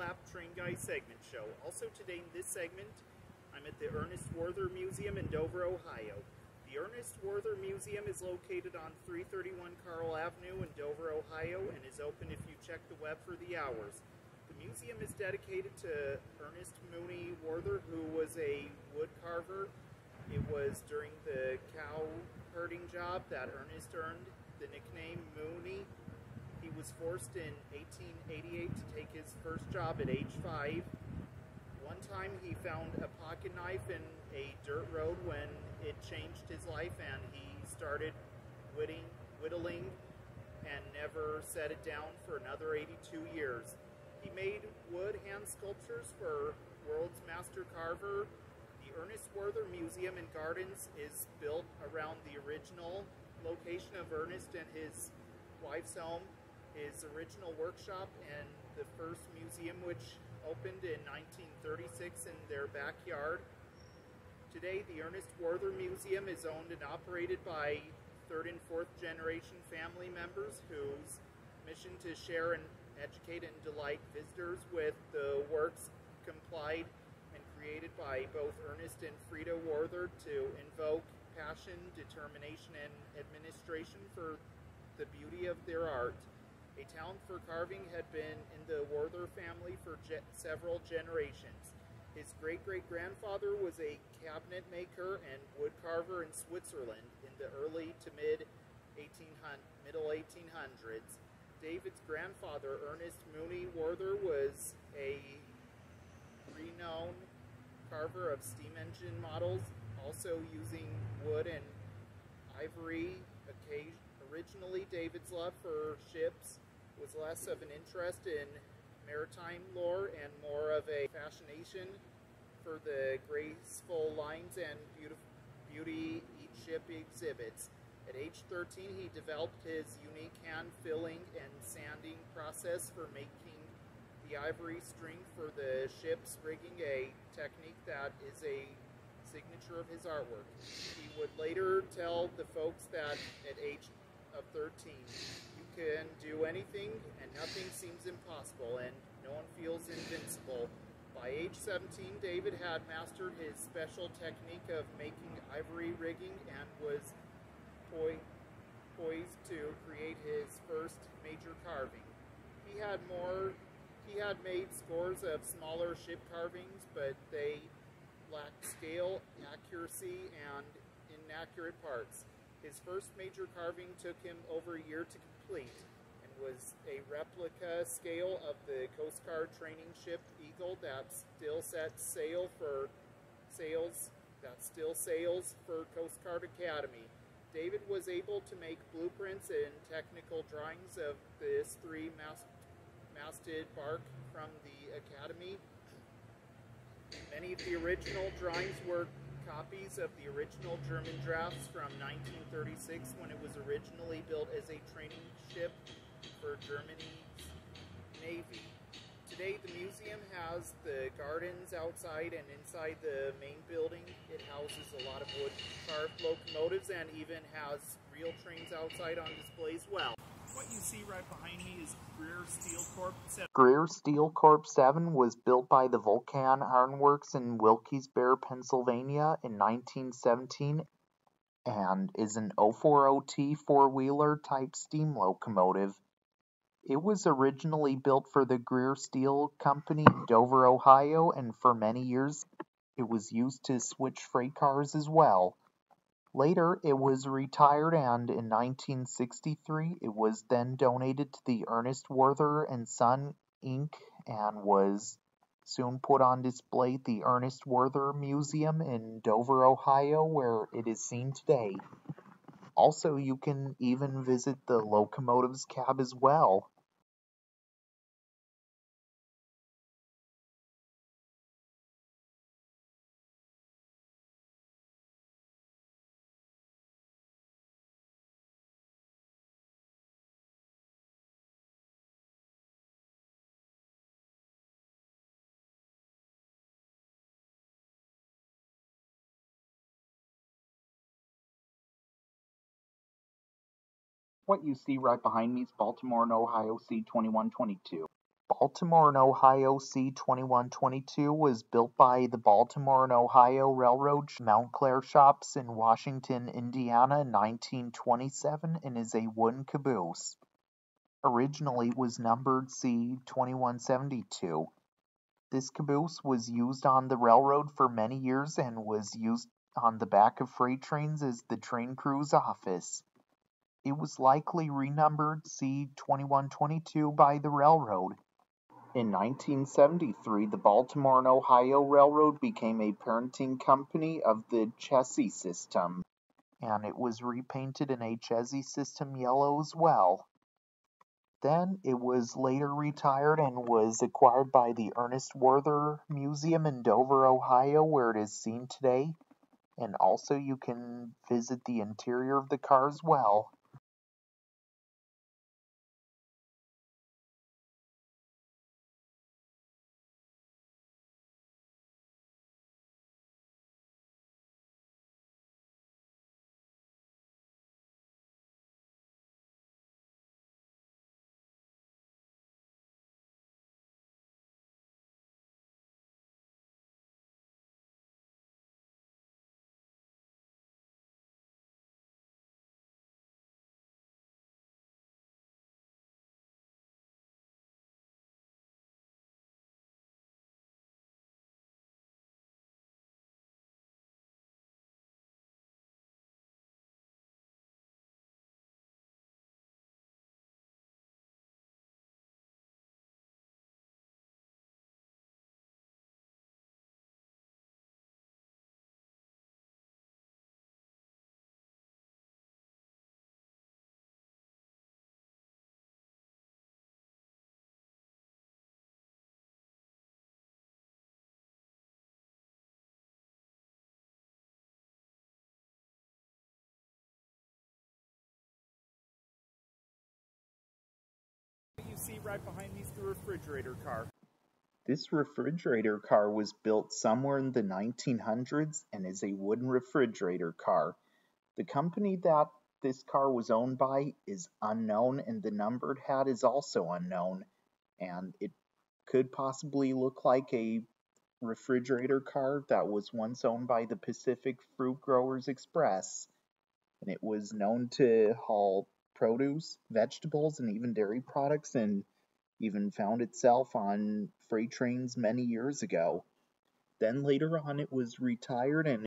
Lap Train Guy segment show. Also today in this segment, I'm at the Ernest Warther Museum in Dover, Ohio. The Ernest Warther Museum is located on 331 Carl Avenue in Dover, Ohio, and is open if you check the web for the hours. The museum is dedicated to Ernest Mooney Warther, who was a wood carver. It was during the cow herding job that Ernest earned the nickname Mooney. He was forced in 1888 to take his first job at age 5. One time he found a pocket knife in a dirt road when it changed his life, and he started whittling and never set it down for another 82 years. He made wood hand sculptures for world's master carver. The Ernest Warther Museum and Gardens is built around the original location of Ernest and his wife's home, his original workshop, and the first museum, which opened in 1936 in their backyard. Today, the Ernest Warther Museum is owned and operated by third and fourth generation family members whose mission to share and educate and delight visitors with the works compiled and created by both Ernest and Frida Warther to invoke passion, determination, and administration for the beauty of their art. A talent for carving had been in the Warther family for several generations. His great-great-grandfather was a cabinet maker and wood carver in Switzerland in the early to middle 1800s. David's grandfather, Ernest Mooney Warther, was a renowned carver of steam engine models, also using wood and ivory. Originally, David's love for ships was less of an interest in maritime lore and more of a fascination for the graceful lines and beauty each ship exhibits. At age 13, he developed his unique hand-filling and sanding process for making the ivory string for the ship's rigging, a technique that is a signature of his artwork. He would later tell the folks that at age of 13, you can do anything and nothing seems impossible and no one feels invincible. By age 17, David had mastered his special technique of making ivory rigging and was poised to create his first major carving. He had made scores of smaller ship carvings, but they lacked scale, accuracy, and inaccurate parts. His first major carving took him over a year to complete and was a replica scale of the Coast Guard training ship Eagle that still sails for Coast Guard Academy. David was able to make blueprints and technical drawings of this three-masted bark from the Academy. Many of the original drawings were copies of the original German drafts from 1936 when it was originally built as a training ship for Germany's Navy. Today, the museum has the gardens outside and inside the main building. It houses a lot of wood-carved locomotives and even has real trains outside on display as well. What you see right behind me is Greer Steel Corp. Greer Steel Corp 7 was built by the Vulcan Ironworks in Wilkes-Barre, Pennsylvania in 1917 and is an 040T four-wheeler type steam locomotive. It was originally built for the Greer Steel Company in Dover, Ohio, and for many years it was used to switch freight cars as well. Later, it was retired, and in 1963, it was then donated to the Ernest Warther and Son, Inc., and was soon put on display at the Ernest Warther Museum in Dover, Ohio, where it is seen today. Also, you can even visit the locomotive's cab as well. What you see right behind me is Baltimore and Ohio C2122. Baltimore and Ohio C-2122 was built by the Baltimore and Ohio Railroad Montclair Shops in Washington, Indiana in 1927 and is a wooden caboose. Originally was numbered C-2172. This caboose was used on the railroad for many years and was used on the back of freight trains as the train crew's office. It was likely renumbered C-2122 by the railroad. In 1973, the Baltimore and Ohio Railroad became a parenting company of the Chessie system, and it was repainted in a Chessie system yellow as well. Then it was later retired and was acquired by the Ernest Warther Museum in Dover, Ohio, where it is seen today, and also you can visit the interior of the car as well. What you see right behind me is the refrigerator car. This refrigerator car was built somewhere in the 1900s and is a wooden refrigerator car. The company that this car was owned by is unknown, and the number it had is also unknown. And it could possibly look like a refrigerator car that was once owned by the Pacific Fruit Growers Express. And it was known to haul produce, vegetables, and even dairy products, and even found itself on freight trains many years ago. Then later on, it was retired and